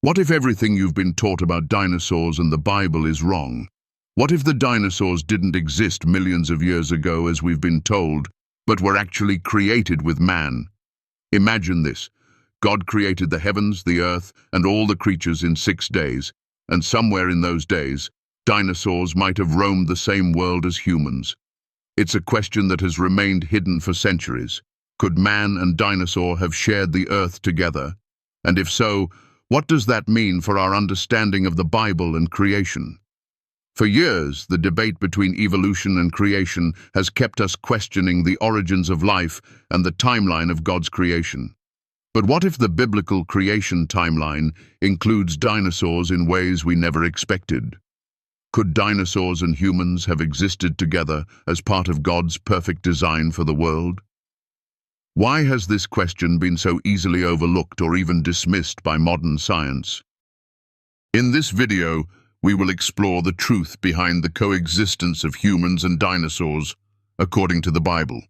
What if everything you've been taught about dinosaurs and the Bible is wrong? What if the dinosaurs didn't exist millions of years ago as we've been told, but were actually created with man? Imagine this. God created the heavens, the earth, and all the creatures in 6 days, and somewhere in those days, dinosaurs might have roamed the same world as humans. It's a question that has remained hidden for centuries. Could man and dinosaur have shared the earth together? And if so, what does that mean for our understanding of the Bible and creation? For years, the debate between evolution and creation has kept us questioning the origins of life and the timeline of God's creation. But what if the biblical creation timeline includes dinosaurs in ways we never expected? Could dinosaurs and humans have existed together as part of God's perfect design for the world? Why has this question been so easily overlooked or even dismissed by modern science? In this video, we will explore the truth behind the coexistence of humans and dinosaurs according to the Bible.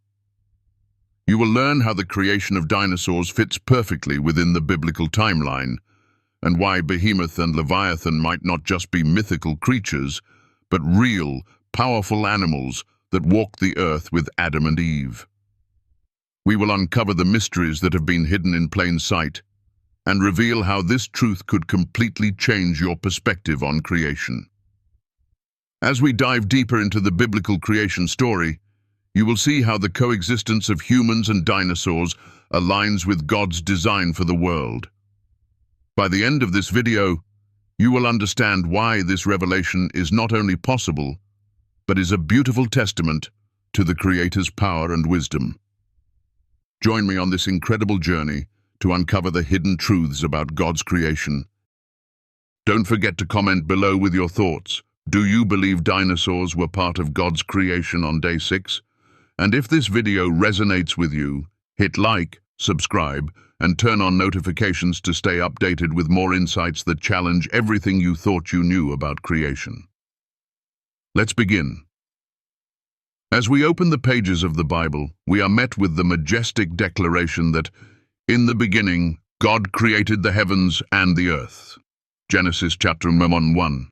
You will learn how the creation of dinosaurs fits perfectly within the biblical timeline, and why Behemoth and Leviathan might not just be mythical creatures, but real, powerful animals that walked the earth with Adam and Eve. We will uncover the mysteries that have been hidden in plain sight and reveal how this truth could completely change your perspective on creation. As we dive deeper into the biblical creation story, you will see how the coexistence of humans and dinosaurs aligns with God's design for the world. By the end of this video, you will understand why this revelation is not only possible, but is a beautiful testament to the Creator's power and wisdom. Join me on this incredible journey to uncover the hidden truths about God's creation. Don't forget to comment below with your thoughts. Do you believe dinosaurs were part of God's creation on day 6? And if this video resonates with you, hit like, subscribe, and turn on notifications to stay updated with more insights that challenge everything you thought you knew about creation. Let's begin. As we open the pages of the Bible, we are met with the majestic declaration that, "In the beginning, God created the heavens and the earth." Genesis chapter 1:1.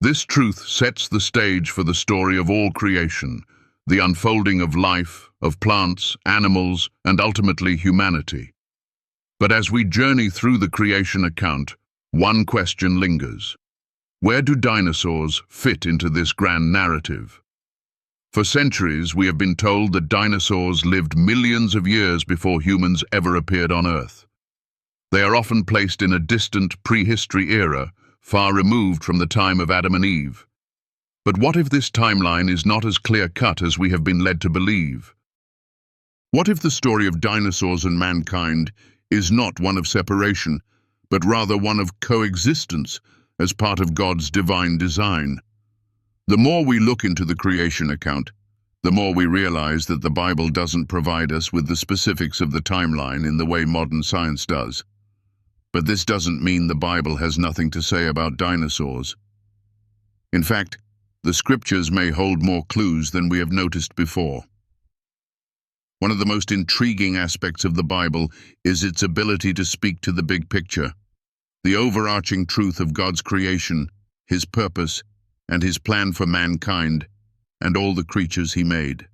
This truth sets the stage for the story of all creation, the unfolding of life, of plants, animals, and ultimately humanity. But as we journey through the creation account, one question lingers. Where do dinosaurs fit into this grand narrative? For centuries, we have been told that dinosaurs lived millions of years before humans ever appeared on Earth. They are often placed in a distant prehistory era, far removed from the time of Adam and Eve. But what if this timeline is not as clear-cut as we have been led to believe? What if the story of dinosaurs and mankind is not one of separation, but rather one of coexistence as part of God's divine design? The more we look into the creation account, the more we realize that the Bible doesn't provide us with the specifics of the timeline in the way modern science does. But this doesn't mean the Bible has nothing to say about dinosaurs. In fact, the Scriptures may hold more clues than we have noticed before. One of the most intriguing aspects of the Bible is its ability to speak to the big picture, the overarching truth of God's creation, His purpose, and His plan for mankind and all the creatures He made.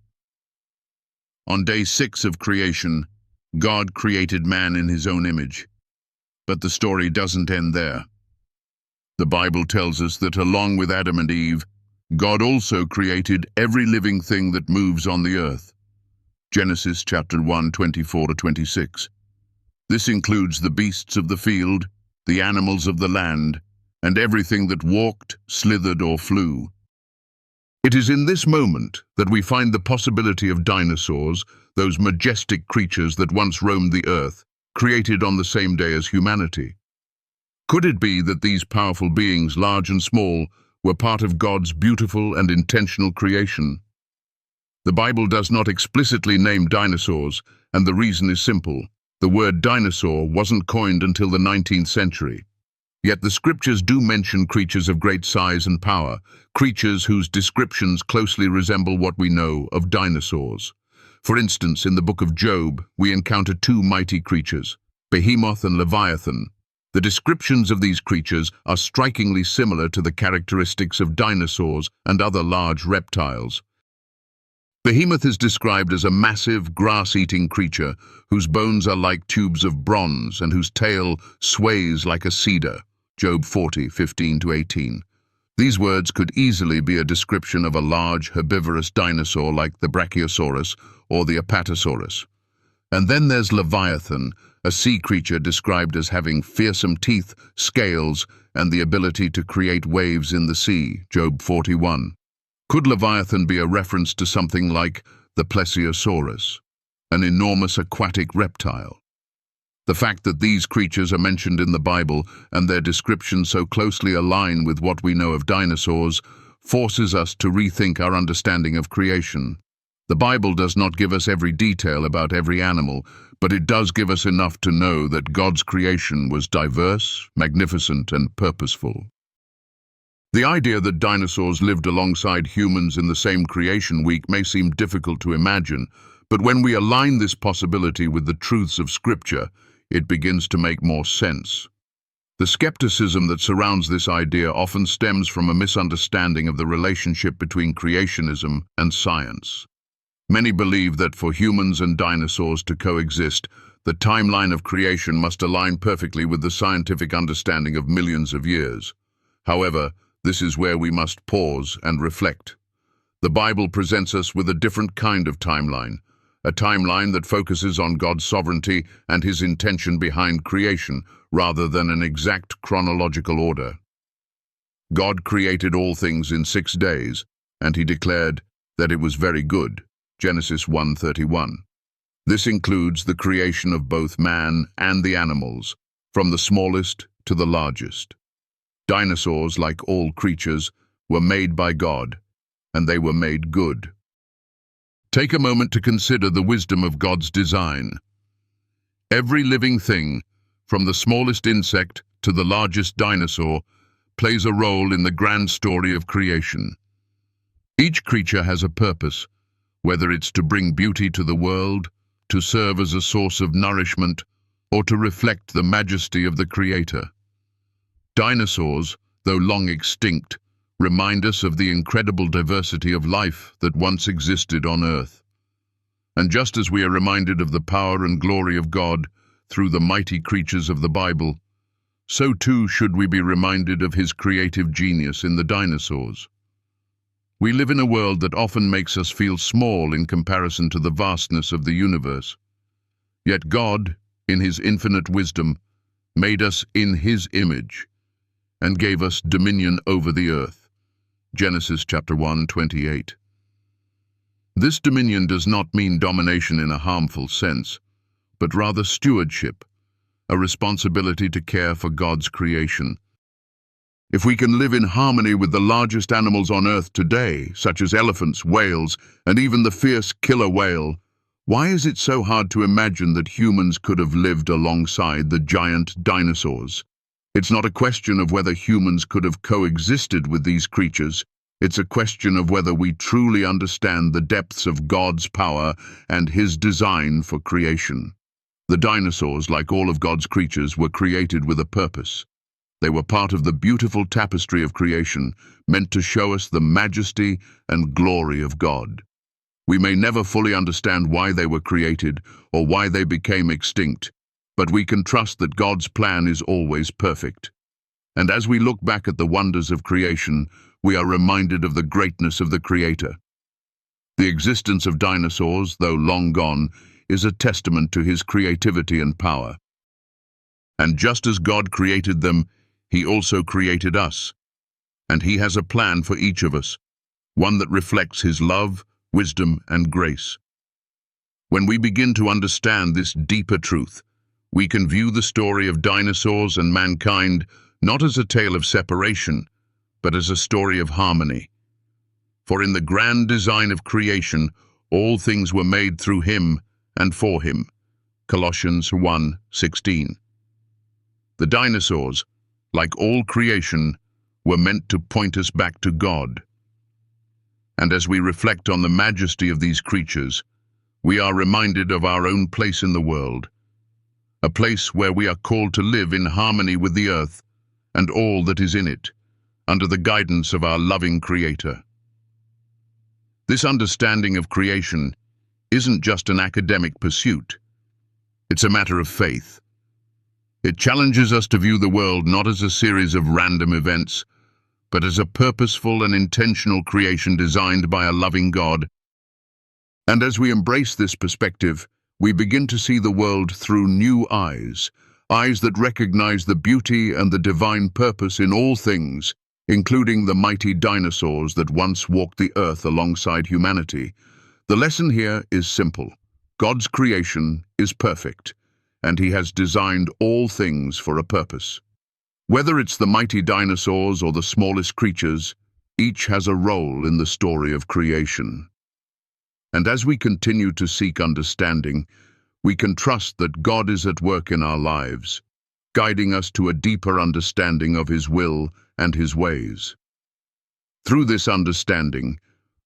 On day 6 of creation, God created man in His own image. But the story doesn't end there. The Bible tells us that along with Adam and Eve, God also created every living thing that moves on the earth. Genesis chapter 1:24-26. This includes the beasts of the field, the animals of the land, and everything that walked, slithered, or flew. It is in this moment that we find the possibility of dinosaurs, those majestic creatures that once roamed the earth, created on the same day as humanity. Could it be that these powerful beings, large and small, were part of God's beautiful and intentional creation? The Bible does not explicitly name dinosaurs, and the reason is simple. The word dinosaur wasn't coined until the 19th century. Yet the Scriptures do mention creatures of great size and power, creatures whose descriptions closely resemble what we know of dinosaurs. For instance, in the book of Job, we encounter two mighty creatures, Behemoth and Leviathan. The descriptions of these creatures are strikingly similar to the characteristics of dinosaurs and other large reptiles. Behemoth is described as a massive, grass-eating creature whose bones are like tubes of bronze and whose tail sways like a cedar. Job 40:15-18. These words could easily be a description of a large, herbivorous dinosaur like the Brachiosaurus or the Apatosaurus. And then there's Leviathan, a sea creature described as having fearsome teeth, scales, and the ability to create waves in the sea. Job 41. Could Leviathan be a reference to something like the Plesiosaurus, an enormous aquatic reptile? The fact that these creatures are mentioned in the Bible and their descriptions so closely align with what we know of dinosaurs forces us to rethink our understanding of creation. The Bible does not give us every detail about every animal, but it does give us enough to know that God's creation was diverse, magnificent, and purposeful. The idea that dinosaurs lived alongside humans in the same creation week may seem difficult to imagine, but when we align this possibility with the truths of Scripture, it begins to make more sense. The skepticism that surrounds this idea often stems from a misunderstanding of the relationship between creationism and science. Many believe that for humans and dinosaurs to coexist, the timeline of creation must align perfectly with the scientific understanding of millions of years. However, this is where we must pause and reflect. The Bible presents us with a different kind of timeline, a timeline that focuses on God's sovereignty and his intention behind creation, rather than an exact chronological order. God created all things in 6 days, and he declared that it was very good. Genesis 1:31. This includes the creation of both man and the animals, from the smallest to the largest. Dinosaurs, like all creatures, were made by God, and they were made good. Take a moment to consider the wisdom of God's design. Every living thing, from the smallest insect to the largest dinosaur, plays a role in the grand story of creation. Each creature has a purpose, whether it's to bring beauty to the world, to serve as a source of nourishment, or to reflect the majesty of the Creator. Dinosaurs, though long extinct, remind us of the incredible diversity of life that once existed on Earth. And just as we are reminded of the power and glory of God through the mighty creatures of the Bible, so too should we be reminded of his creative genius in the dinosaurs. We live in a world that often makes us feel small in comparison to the vastness of the universe. Yet God, in his infinite wisdom, made us in his image and gave us dominion over the earth. Genesis chapter 1:28. This dominion does not mean domination in a harmful sense, but rather stewardship, a responsibility to care for God's creation. If we can live in harmony with the largest animals on Earth today, such as elephants, whales, and even the fierce killer whale, why is it so hard to imagine that humans could have lived alongside the giant dinosaurs? It's not a question of whether humans could have coexisted with these creatures. It's a question of whether we truly understand the depths of God's power and his design for creation. The dinosaurs, like all of God's creatures, were created with a purpose. They were part of the beautiful tapestry of creation, meant to show us the majesty and glory of God. We may never fully understand why they were created or why they became extinct, but we can trust that God's plan is always perfect. And as we look back at the wonders of creation, we are reminded of the greatness of the Creator. The existence of dinosaurs, though long gone, is a testament to his creativity and power. And just as God created them, he also created us. And he has a plan for each of us, one that reflects his love, wisdom, and grace. When we begin to understand this deeper truth, we can view the story of dinosaurs and mankind not as a tale of separation, but as a story of harmony. For in the grand design of creation, all things were made through him and for him. Colossians 1:16. The dinosaurs, like all creation, were meant to point us back to God. And as we reflect on the majesty of these creatures, we are reminded of our own place in the world. a place where we are called to live in harmony with the earth and all that is in it, under the guidance of our loving Creator. This understanding of creation isn't just an academic pursuit. It's a matter of faith. It challenges us to view the world not as a series of random events, but as a purposeful and intentional creation designed by a loving God. And as we embrace this perspective, we begin to see the world through new eyes, eyes that recognize the beauty and the divine purpose in all things, including the mighty dinosaurs that once walked the earth alongside humanity. The lesson here is simple. God's creation is perfect, and He has designed all things for a purpose. Whether it's the mighty dinosaurs or the smallest creatures, each has a role in the story of creation. And as we continue to seek understanding, we can trust that God is at work in our lives, guiding us to a deeper understanding of His will and His ways. Through this understanding,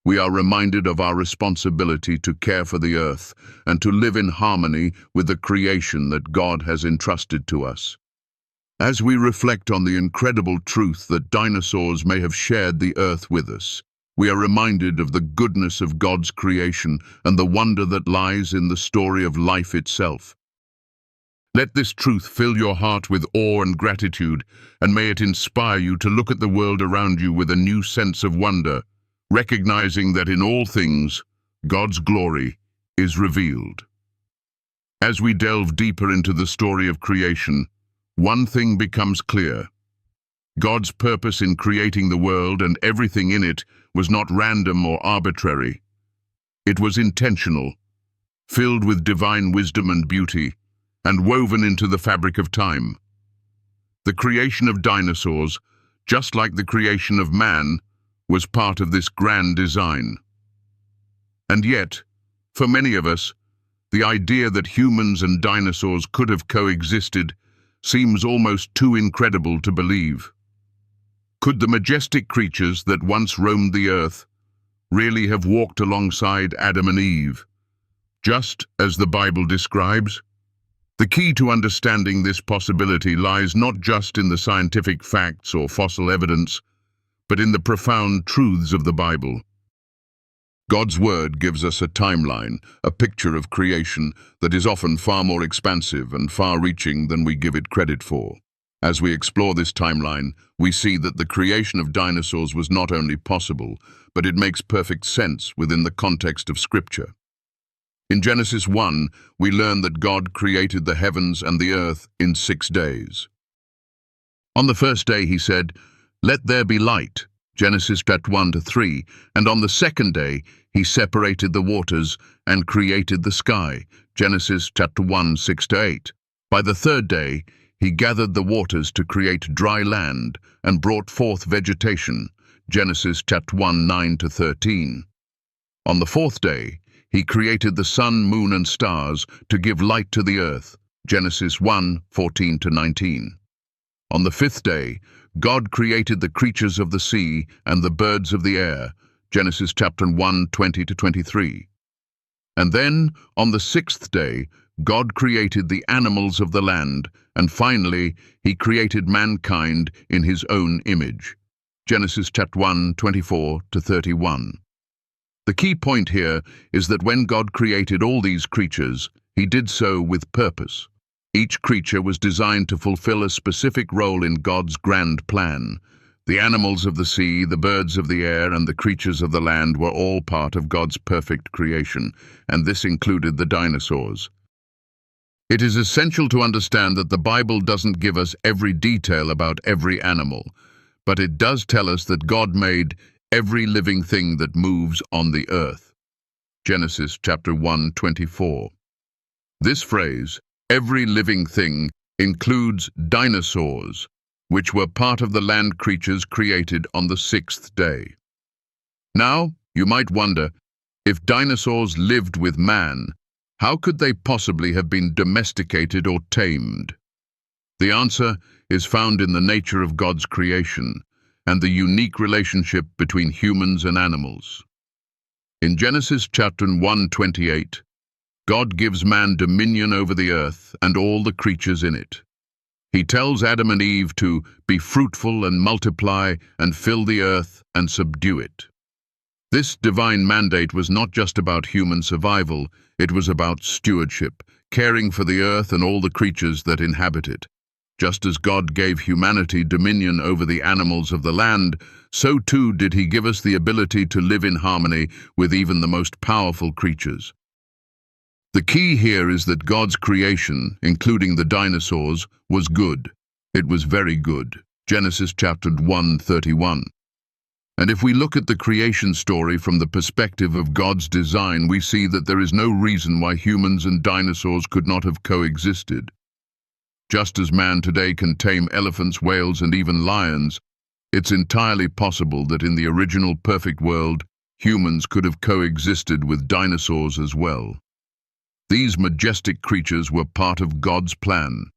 we are reminded of our responsibility to care for the earth and to live in harmony with the creation that God has entrusted to us. As we reflect on the incredible truth that dinosaurs may have shared the earth with us, we are reminded of the goodness of God's creation and the wonder that lies in the story of life itself. Let this truth fill your heart with awe and gratitude, and may it inspire you to look at the world around you with a new sense of wonder, recognizing that in all things, God's glory is revealed. As we delve deeper into the story of creation, one thing becomes clear. God's purpose in creating the world and everything in it was not random or arbitrary. It was intentional, filled with divine wisdom and beauty, and woven into the fabric of time. The creation of dinosaurs, just like the creation of man, was part of this grand design. And yet, for many of us, the idea that humans and dinosaurs could have coexisted seems almost too incredible to believe. Could the majestic creatures that once roamed the earth really have walked alongside Adam and Eve, just as the Bible describes? The key to understanding this possibility lies not just in the scientific facts or fossil evidence, but in the profound truths of the Bible. God's Word gives us a timeline, a picture of creation that is often far more expansive and far-reaching than we give it credit for. As we explore this timeline, we see that the creation of dinosaurs was not only possible, but it makes perfect sense within the context of Scripture. In Genesis 1, we learn that God created the heavens and the earth in 6 days. On the first day He said, "Let there be light," Genesis 1-3, and on the second day He separated the waters and created the sky, Genesis 1:6-8. By the third day, He gathered the waters to create dry land and brought forth vegetation, Genesis 1:9-13. On the fourth day, He created the sun, moon, and stars to give light to the earth, Genesis 1:14-19. On the fifth day, God created the creatures of the sea and the birds of the air, Genesis 1:20-23. And then, on the sixth day, God created the animals of the land, and finally, He created mankind in His own image, Genesis 1:24-31. The key point here is that when God created all these creatures, He did so with purpose. Each creature was designed to fulfill a specific role in God's grand plan. The animals of the sea, the birds of the air, and the creatures of the land were all part of God's perfect creation, and this included the dinosaurs. It is essential to understand that the Bible doesn't give us every detail about every animal, but it does tell us that God made every living thing that moves on the earth. Genesis 1:24. This phrase, every living thing, includes dinosaurs, which were part of the land creatures created on the sixth day. Now, you might wonder, if dinosaurs lived with man, how could they possibly have been domesticated or tamed? The answer is found in the nature of God's creation and the unique relationship between humans and animals. In Genesis 1:28, God gives man dominion over the earth and all the creatures in it. He tells Adam and Eve to be fruitful and multiply and fill the earth and subdue it. This divine mandate was not just about human survival, it was about stewardship, caring for the earth and all the creatures that inhabit it. Just as God gave humanity dominion over the animals of the land, so too did he give us the ability to live in harmony with even the most powerful creatures. The key here is that God's creation, including the dinosaurs, was good. It was very good. Genesis chapter 1:31. And if we look at the creation story from the perspective of God's design, we see that there is no reason why humans and dinosaurs could not have coexisted. Just as man today can tame elephants, whales, and even lions, it's entirely possible that in the original perfect world, humans could have coexisted with dinosaurs as well. These majestic creatures were part of God's plan,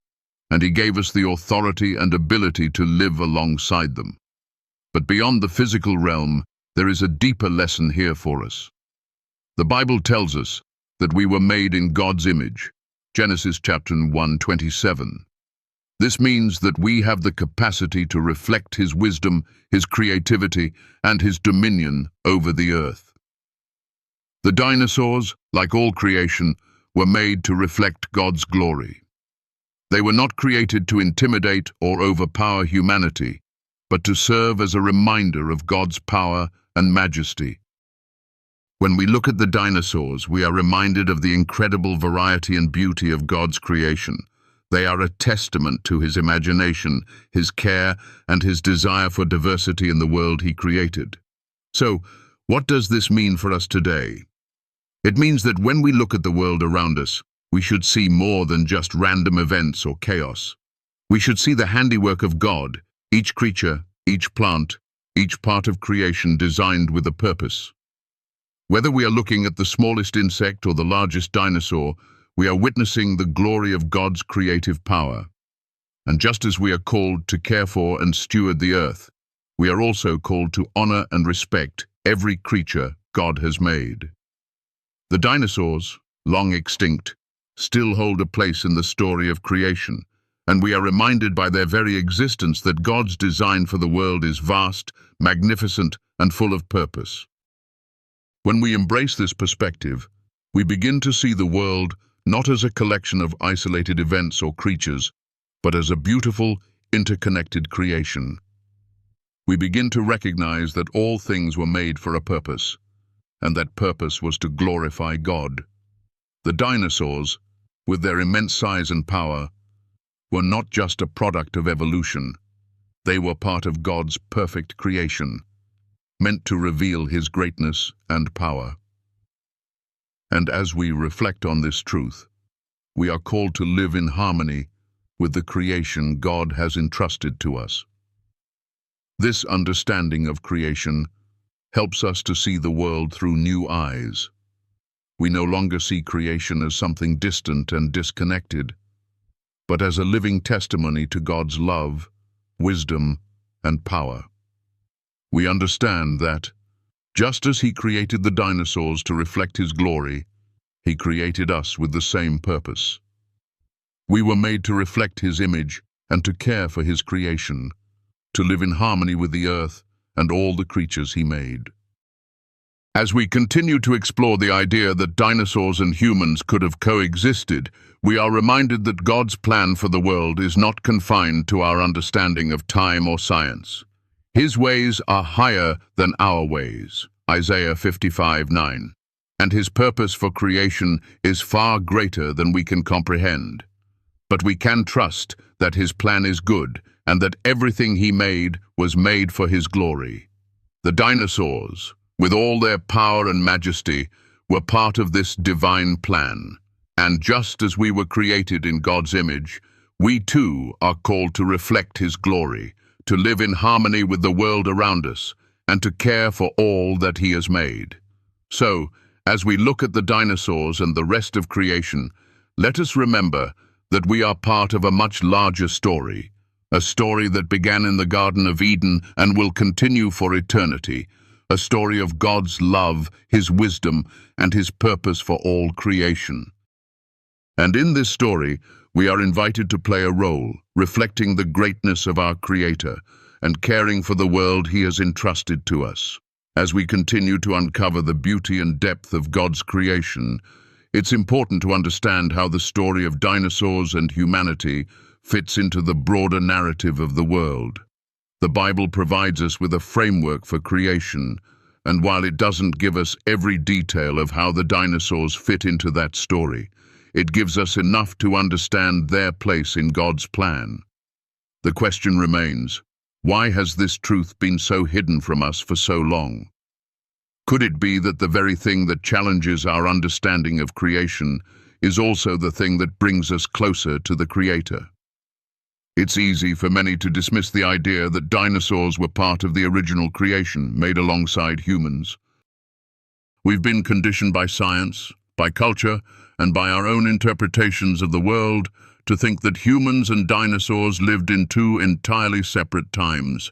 and he gave us the authority and ability to live alongside them. But beyond the physical realm, there is a deeper lesson here for us. The Bible tells us that we were made in God's image. Genesis chapter 1:27. This means that we have the capacity to reflect his wisdom, his creativity, and his dominion over the earth. The dinosaurs, like all creation, were made to reflect God's glory. They were not created to intimidate or overpower humanity, but to serve as a reminder of God's power and majesty. When we look at the dinosaurs, we are reminded of the incredible variety and beauty of God's creation. They are a testament to his imagination, his care, and his desire for diversity in the world he created. So, what does this mean for us today? It means that when we look at the world around us, we should see more than just random events or chaos. We should see the handiwork of God, each creature, each plant, each part of creation designed with a purpose. Whether we are looking at the smallest insect or the largest dinosaur, we are witnessing the glory of God's creative power. And just as we are called to care for and steward the earth, we are also called to honor and respect every creature God has made. The dinosaurs, long extinct, still hold a place in the story of creation, and we are reminded by their very existence that God's design for the world is vast, magnificent, and full of purpose. When we embrace this perspective, we begin to see the world not as a collection of isolated events or creatures, but as a beautiful, interconnected creation. We begin to recognize that all things were made for a purpose, and that purpose was to glorify God. The dinosaurs, with their immense size and power, were not just a product of evolution. They were part of God's perfect creation, meant to reveal his greatness and power. And as we reflect on this truth, we are called to live in harmony with the creation God has entrusted to us. This understanding of creation helps us to see the world through new eyes. We no longer see creation as something distant and disconnected, but as a living testimony to God's love, wisdom, and power. We understand that, just as he created the dinosaurs to reflect his glory, he created us with the same purpose. We were made to reflect his image and to care for his creation, to live in harmony with the earth and all the creatures he made. As we continue to explore the idea that dinosaurs and humans could have coexisted, we are reminded that God's plan for the world is not confined to our understanding of time or science. His ways are higher than our ways, Isaiah 55:9, and his purpose for creation is far greater than we can comprehend. But we can trust that his plan is good and that everything he made was made for his glory. The dinosaurs, with all their power and majesty, were part of this divine plan. And just as we were created in God's image, we too are called to reflect his glory, to live in harmony with the world around us, and to care for all that he has made. So, as we look at the dinosaurs and the rest of creation, let us remember that we are part of a much larger story, a story that began in the Garden of Eden and will continue for eternity, a story of God's love, his wisdom, and his purpose for all creation. And in this story, we are invited to play a role, reflecting the greatness of our Creator and caring for the world He has entrusted to us. As we continue to uncover the beauty and depth of God's creation, it's important to understand how the story of dinosaurs and humanity fits into the broader narrative of the world. The Bible provides us with a framework for creation, and while it doesn't give us every detail of how the dinosaurs fit into that story, it gives us enough to understand their place in God's plan. The question remains, why has this truth been so hidden from us for so long? Could it be that the very thing that challenges our understanding of creation is also the thing that brings us closer to the Creator? It's easy for many to dismiss the idea that dinosaurs were part of the original creation made alongside humans. We've been conditioned by science, by culture, and by our own interpretations of the world to think that humans and dinosaurs lived in two entirely separate times.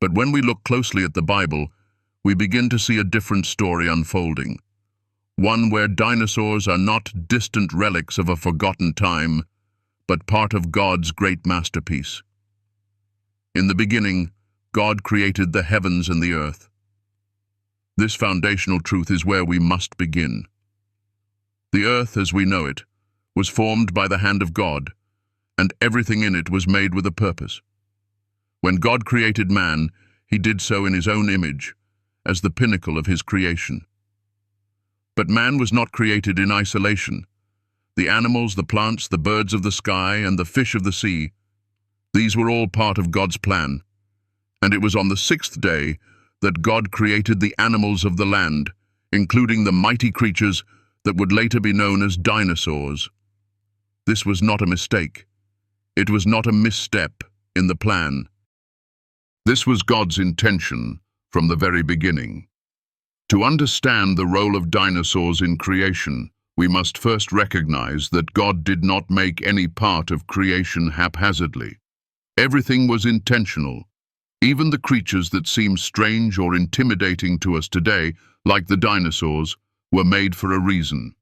But when we look closely at the Bible, we begin to see a different story unfolding. One where dinosaurs are not distant relics of a forgotten time, but part of God's great masterpiece. In the beginning, God created the heavens and the earth. This foundational truth is where we must begin. The earth, as we know it, was formed by the hand of God, and everything in it was made with a purpose. When God created man, He did so in His own image, as the pinnacle of His creation. But man was not created in isolation. The animals, the plants, the birds of the sky, and the fish of the sea, these were all part of God's plan. And it was on the sixth day that God created the animals of the land, including the mighty creatures that would later be known as dinosaurs. This was not a mistake. It was not a misstep in the plan. This was God's intention from the very beginning. To understand the role of dinosaurs in creation, we must first recognize that God did not make any part of creation haphazardly. Everything was intentional. Even the creatures that seem strange or intimidating to us today, like the dinosaurs, were made for a reason.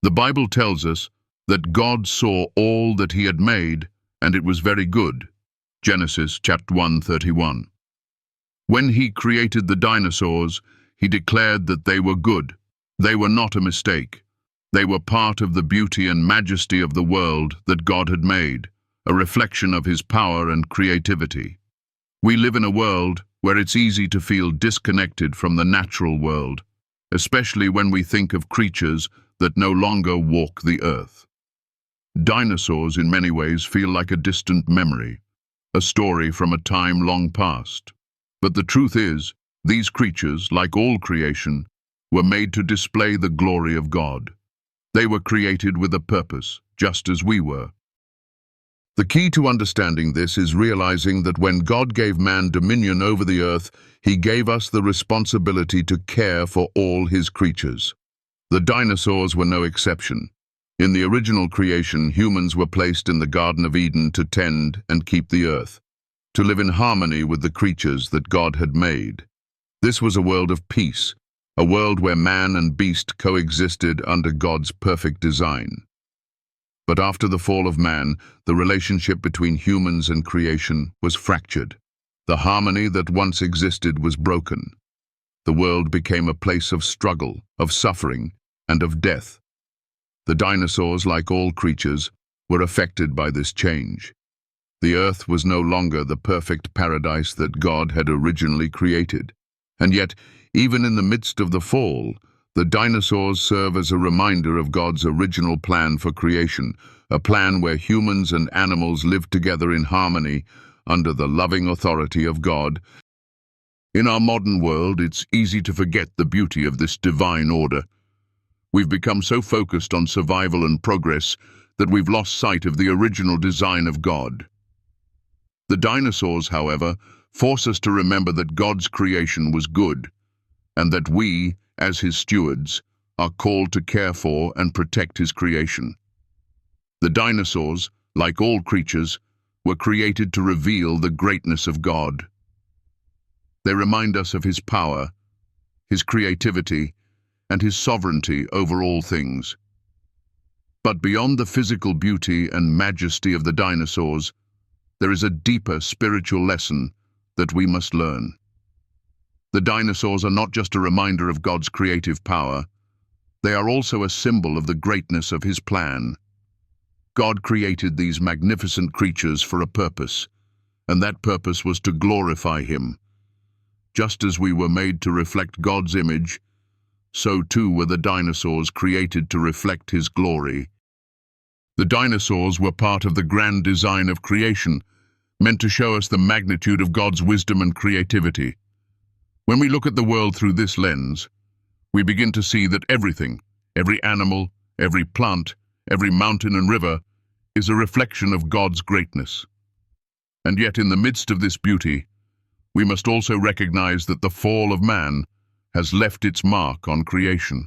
The Bible tells us that God saw all that He had made, and it was very good. Genesis chapter 1:31. When He created the dinosaurs, He declared that they were good. They were not a mistake. They were part of the beauty and majesty of the world that God had made, a reflection of His power and creativity. We live in a world where it's easy to feel disconnected from the natural world, especially when we think of creatures that no longer walk the earth. Dinosaurs in many ways feel like a distant memory, a story from a time long past. But the truth is, these creatures, like all creation, were made to display the glory of God. They were created with a purpose, just as we were. The key to understanding this is realizing that when God gave man dominion over the earth, He gave us the responsibility to care for all His creatures. The dinosaurs were no exception. In the original creation, humans were placed in the Garden of Eden to tend and keep the earth, to live in harmony with the creatures that God had made. This was a world of peace, a world where man and beast coexisted under God's perfect design. But after the fall of man, the relationship between humans and creation was fractured. The harmony that once existed was broken. The world became a place of struggle, of suffering, and of death. The dinosaurs, like all creatures, were affected by this change. The earth was no longer the perfect paradise that God had originally created. And yet, even in the midst of the fall, the dinosaurs serve as a reminder of God's original plan for creation, a plan where humans and animals live together in harmony under the loving authority of God. In our modern world, it's easy to forget the beauty of this divine order. We've become so focused on survival and progress that we've lost sight of the original design of God. The dinosaurs, however, force us to remember that God's creation was good, and that we, as His stewards, are called to care for and protect His creation. The dinosaurs, like all creatures, were created to reveal the greatness of God. They remind us of His power, His creativity, and His sovereignty over all things. But beyond the physical beauty and majesty of the dinosaurs, there is a deeper spiritual lesson that we must learn. The dinosaurs are not just a reminder of God's creative power, they are also a symbol of the greatness of His plan. God created these magnificent creatures for a purpose, and that purpose was to glorify Him. Just as we were made to reflect God's image, so too were the dinosaurs created to reflect His glory. The dinosaurs were part of the grand design of creation, meant to show us the magnitude of God's wisdom and creativity. When we look at the world through this lens, we begin to see that everything, every animal, every plant, every mountain and river, is a reflection of God's greatness. And yet in the midst of this beauty, we must also recognize that the fall of man has left its mark on creation.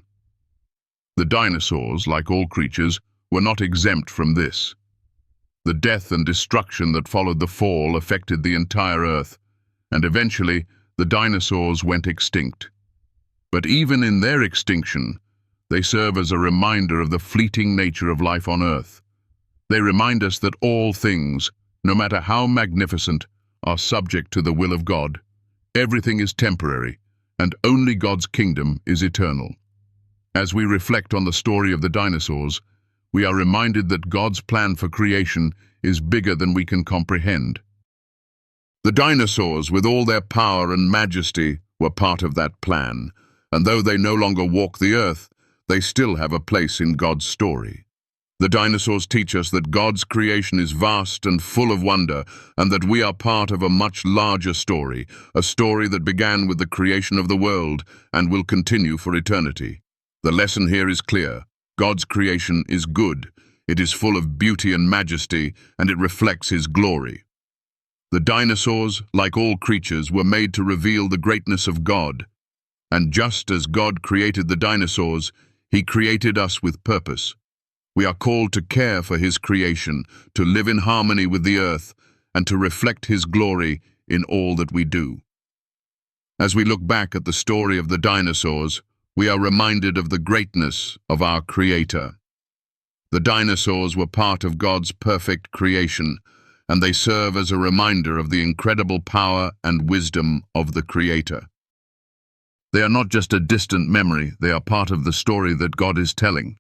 The dinosaurs, like all creatures, were not exempt from this. The death and destruction that followed the fall affected the entire earth, and eventually the dinosaurs went extinct. But even in their extinction, they serve as a reminder of the fleeting nature of life on earth. They remind us that all things, no matter how magnificent, are subject to the will of God. Everything is temporary, and only God's kingdom is eternal. As we reflect on the story of the dinosaurs, we are reminded that God's plan for creation is bigger than we can comprehend. The dinosaurs, with all their power and majesty, were part of that plan, and though they no longer walk the earth, they still have a place in God's story. The dinosaurs teach us that God's creation is vast and full of wonder, and that we are part of a much larger story, a story that began with the creation of the world and will continue for eternity. The lesson here is clear. God's creation is good, it is full of beauty and majesty, and it reflects His glory. The dinosaurs, like all creatures, were made to reveal the greatness of God. And just as God created the dinosaurs, He created us with purpose. We are called to care for His creation, to live in harmony with the earth, and to reflect His glory in all that we do. As we look back at the story of the dinosaurs, we are reminded of the greatness of our Creator. The dinosaurs were part of God's perfect creation, and they serve as a reminder of the incredible power and wisdom of the Creator. They are not just a distant memory, they are part of the story that God is telling.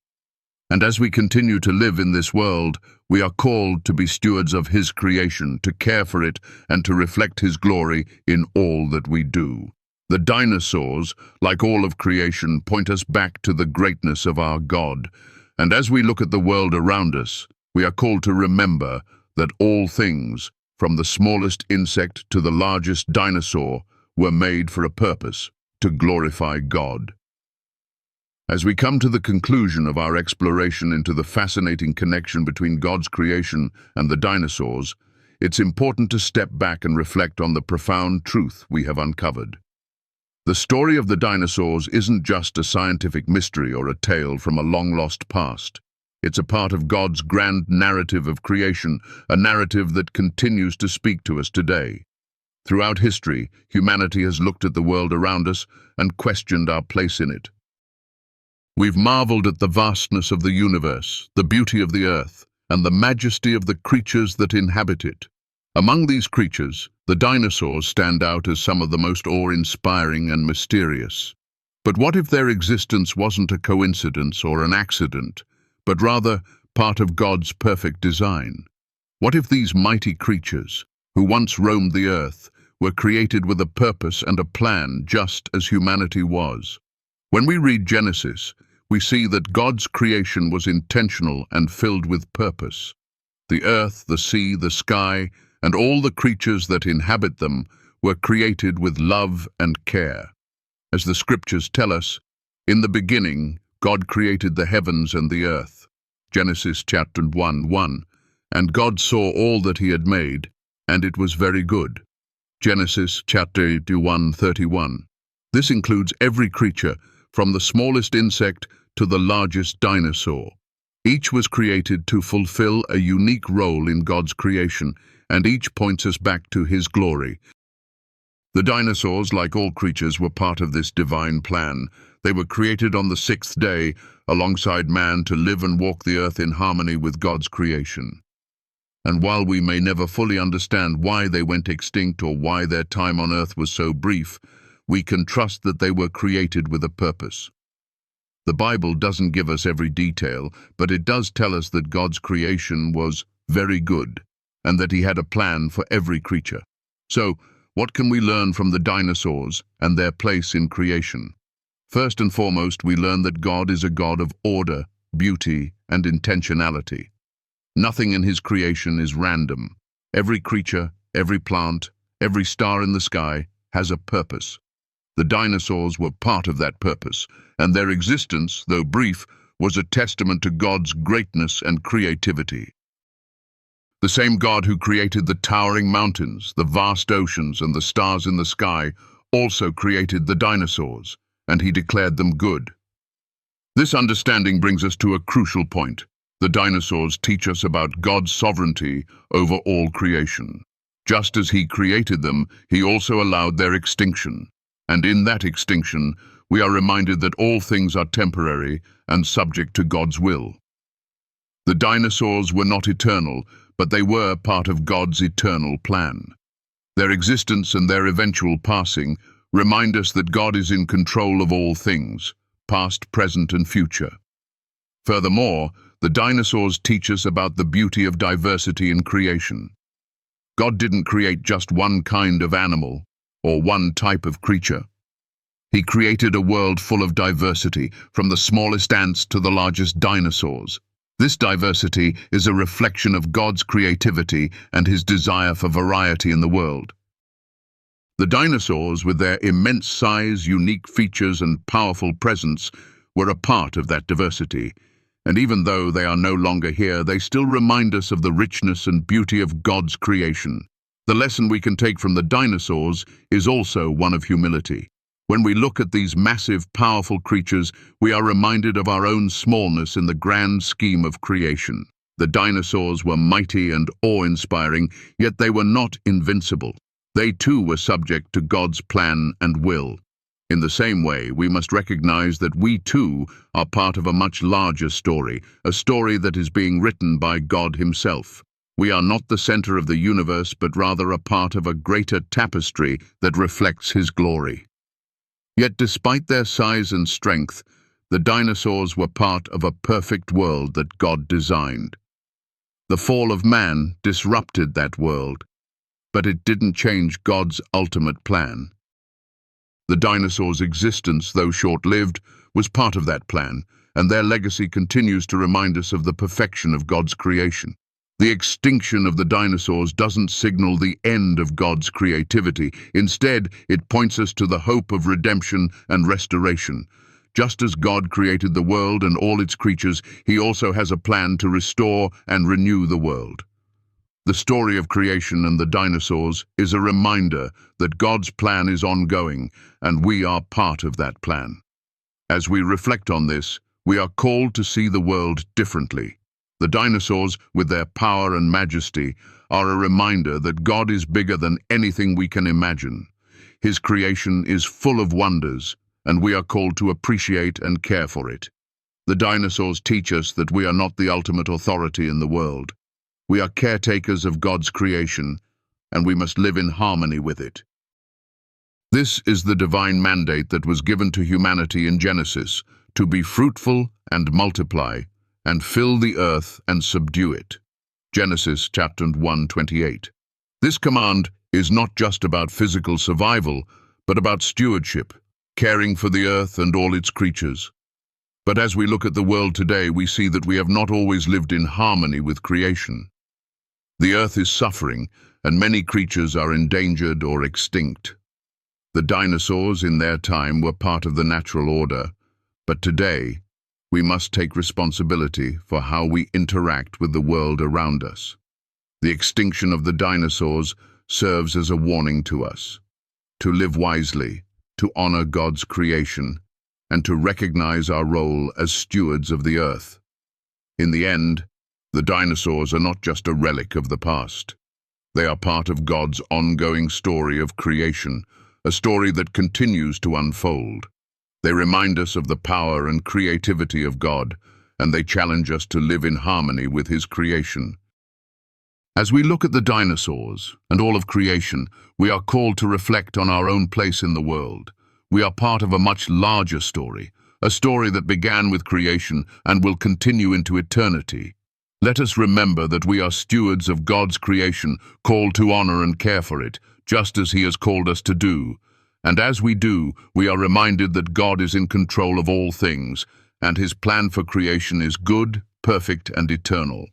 And as we continue to live in this world, we are called to be stewards of His creation, to care for it, and to reflect His glory in all that we do. The dinosaurs, like all of creation, point us back to the greatness of our God. And as we look at the world around us, we are called to remember that all things, from the smallest insect to the largest dinosaur, were made for a purpose, to glorify God. As we come to the conclusion of our exploration into the fascinating connection between God's creation and the dinosaurs, it's important to step back and reflect on the profound truth we have uncovered. The story of the dinosaurs isn't just a scientific mystery or a tale from a long-lost past. It's a part of God's grand narrative of creation, a narrative that continues to speak to us today. Throughout history, humanity has looked at the world around us and questioned our place in it. We've marveled at the vastness of the universe, the beauty of the earth, and the majesty of the creatures that inhabit it. Among these creatures, the dinosaurs stand out as some of the most awe-inspiring and mysterious. But what if their existence wasn't a coincidence or an accident, but rather part of God's perfect design? What if these mighty creatures, who once roamed the earth, were created with a purpose and a plan, just as humanity was? When we read Genesis, we see that God's creation was intentional and filled with purpose. The earth, the sea, the sky, and all the creatures that inhabit them were created with love and care. As the Scriptures tell us, in the beginning, God created the heavens and the earth. Genesis chapter 1:1. And God saw all that He had made, and it was very good. Genesis chapter 1:31. This includes every creature, from the smallest insect to the largest dinosaur. Each was created to fulfill a unique role in God's creation, and each points us back to His glory. The dinosaurs, like all creatures, were part of this divine plan. They were created on the sixth day, alongside man to live and walk the earth in harmony with God's creation. And while we may never fully understand why they went extinct or why their time on earth was so brief, we can trust that they were created with a purpose. The Bible doesn't give us every detail, but it does tell us that God's creation was very good, and that He had a plan for every creature. So, what can we learn from the dinosaurs and their place in creation? First and foremost, we learn that God is a God of order, beauty, and intentionality. Nothing in His creation is random. Every creature, every plant, every star in the sky has a purpose. The dinosaurs were part of that purpose, and their existence, though brief, was a testament to God's greatness and creativity. The same God who created the towering mountains, the vast oceans, and the stars in the sky also created the dinosaurs, and He declared them good. This understanding brings us to a crucial point. The dinosaurs teach us about God's sovereignty over all creation. Just as He created them, He also allowed their extinction. And in that extinction, we are reminded that all things are temporary and subject to God's will. The dinosaurs were not eternal, but they were part of God's eternal plan. Their existence and their eventual passing remind us that God is in control of all things, past, present, and future. Furthermore, the dinosaurs teach us about the beauty of diversity in creation. God didn't create just one kind of animal or one type of creature. He created a world full of diversity, from the smallest ants to the largest dinosaurs. This diversity is a reflection of God's creativity and His desire for variety in the world. The dinosaurs, with their immense size, unique features, and powerful presence, were a part of that diversity. And even though they are no longer here, they still remind us of the richness and beauty of God's creation. The lesson we can take from the dinosaurs is also one of humility. When we look at these massive, powerful creatures, we are reminded of our own smallness in the grand scheme of creation. The dinosaurs were mighty and awe-inspiring, yet they were not invincible. They too were subject to God's plan and will. In the same way, we must recognize that we too are part of a much larger story, a story that is being written by God Himself. We are not the center of the universe, but rather a part of a greater tapestry that reflects His glory. Yet despite their size and strength, the dinosaurs were part of a perfect world that God designed. The fall of man disrupted that world, but it didn't change God's ultimate plan. The dinosaurs' existence, though short-lived, was part of that plan, and their legacy continues to remind us of the perfection of God's creation. The extinction of the dinosaurs doesn't signal the end of God's creativity. Instead, it points us to the hope of redemption and restoration. Just as God created the world and all its creatures, He also has a plan to restore and renew the world. The story of creation and the dinosaurs is a reminder that God's plan is ongoing, and we are part of that plan. As we reflect on this, we are called to see the world differently. The dinosaurs, with their power and majesty, are a reminder that God is bigger than anything we can imagine. His creation is full of wonders, and we are called to appreciate and care for it. The dinosaurs teach us that we are not the ultimate authority in the world. We are caretakers of God's creation, and we must live in harmony with it. This is the divine mandate that was given to humanity in Genesis, to be fruitful and multiply, and fill the earth and subdue it. Genesis chapter 1:28. This command is not just about physical survival, but about stewardship, caring for the earth and all its creatures. But as we look at the world today, we see that we have not always lived in harmony with creation. The earth is suffering, and many creatures are endangered or extinct. The dinosaurs in their time were part of the natural order, but today, we must take responsibility for how we interact with the world around us. The extinction of the dinosaurs serves as a warning to us to live wisely, to honor God's creation, and to recognize our role as stewards of the earth. In the end, the dinosaurs are not just a relic of the past. They are part of God's ongoing story of creation, a story that continues to unfold. They remind us of the power and creativity of God, and they challenge us to live in harmony with His creation. As we look at the dinosaurs and all of creation, we are called to reflect on our own place in the world. We are part of a much larger story, a story that began with creation and will continue into eternity. Let us remember that we are stewards of God's creation, called to honor and care for it, just as He has called us to do. And as we do, we are reminded that God is in control of all things, and His plan for creation is good, perfect, and eternal.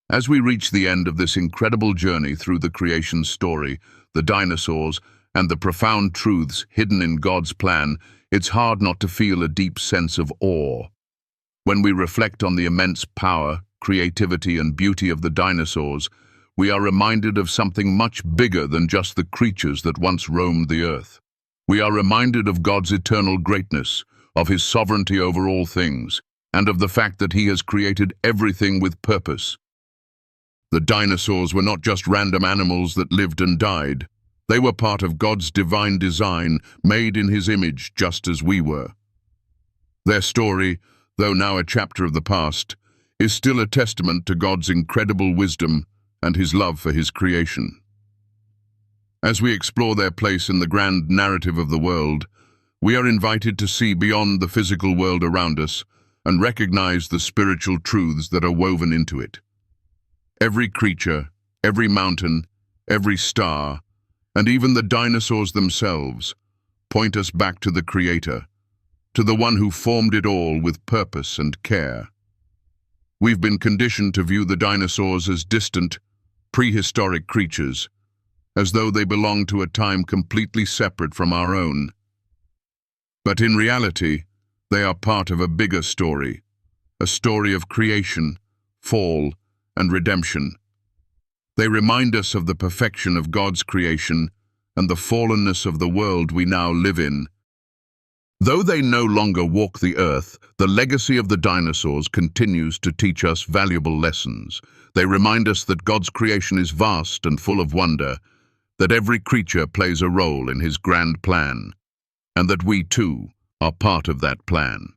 As we reach the end of this incredible journey through the creation story, the dinosaurs, and the profound truths hidden in God's plan, it's hard not to feel a deep sense of awe. When we reflect on the immense power, creativity, and beauty of the dinosaurs, we are reminded of something much bigger than just the creatures that once roamed the earth. We are reminded of God's eternal greatness, of His sovereignty over all things, and of the fact that He has created everything with purpose. The dinosaurs were not just random animals that lived and died. They were part of God's divine design, made in His image, just as we were. Their story, though now a chapter of the past, is still a testament to God's incredible wisdom and His love for His creation. As we explore their place in the grand narrative of the world, we are invited to see beyond the physical world around us and recognize the spiritual truths that are woven into it. Every creature, every mountain, every star, and even the dinosaurs themselves point us back to the Creator, to the one who formed it all with purpose and care. We've been conditioned to view the dinosaurs as distant, prehistoric creatures, as though they belonged to a time completely separate from our own. But in reality, they are part of a bigger story, a story of creation, fall, and redemption. They remind us of the perfection of God's creation and the fallenness of the world we now live in. Though they no longer walk the earth, the legacy of the dinosaurs continues to teach us valuable lessons. They remind us that God's creation is vast and full of wonder, that every creature plays a role in His grand plan, and that we too are part of that plan.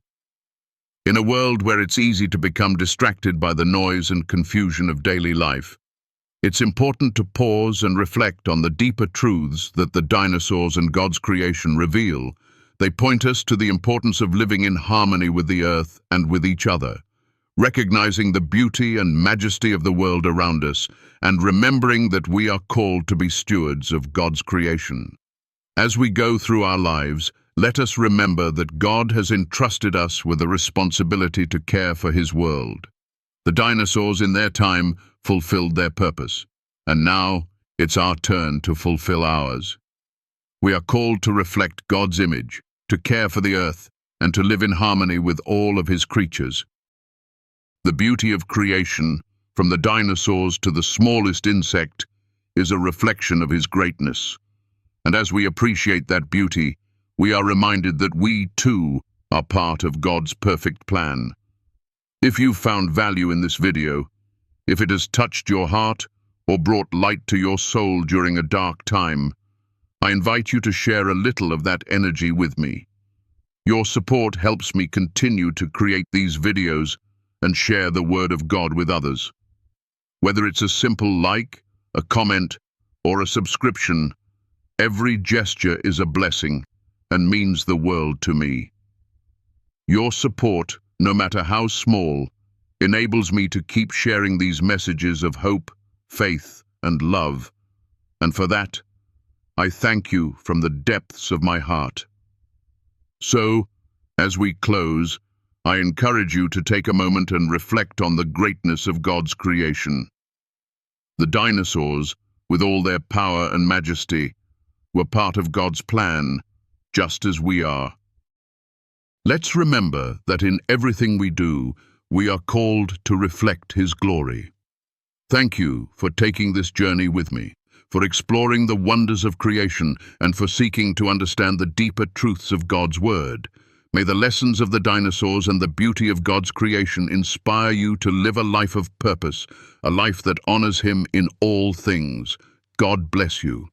In a world where it's easy to become distracted by the noise and confusion of daily life, it's important to pause and reflect on the deeper truths that the dinosaurs and God's creation reveal. They point us to the importance of living in harmony with the earth and with each other, recognizing the beauty and majesty of the world around us, and remembering that we are called to be stewards of God's creation. As we go through our lives, let us remember that God has entrusted us with a responsibility to care for His world. The dinosaurs in their time fulfilled their purpose, and now it's our turn to fulfill ours. We are called to reflect God's image, to care for the earth, and to live in harmony with all of His creatures. The beauty of creation, from the dinosaurs to the smallest insect, is a reflection of His greatness. And as we appreciate that beauty, we are reminded that we, too, are part of God's perfect plan. If you've found value in this video, if it has touched your heart or brought light to your soul during a dark time, I invite you to share a little of that energy with me. Your support helps me continue to create these videos and share the Word of God with others. Whether it's a simple like, a comment, or a subscription, every gesture is a blessing and means the world to me. Your support, no matter how small, enables me to keep sharing these messages of hope, faith, and love. And for that, I thank you from the depths of my heart. So, as we close, I encourage you to take a moment and reflect on the greatness of God's creation. The dinosaurs, with all their power and majesty, were part of God's plan, just as we are. Let's remember that in everything we do, we are called to reflect His glory. Thank you for taking this journey with me, for exploring the wonders of creation, and for seeking to understand the deeper truths of God's Word. May the lessons of the dinosaurs and the beauty of God's creation inspire you to live a life of purpose, a life that honors Him in all things. God bless you.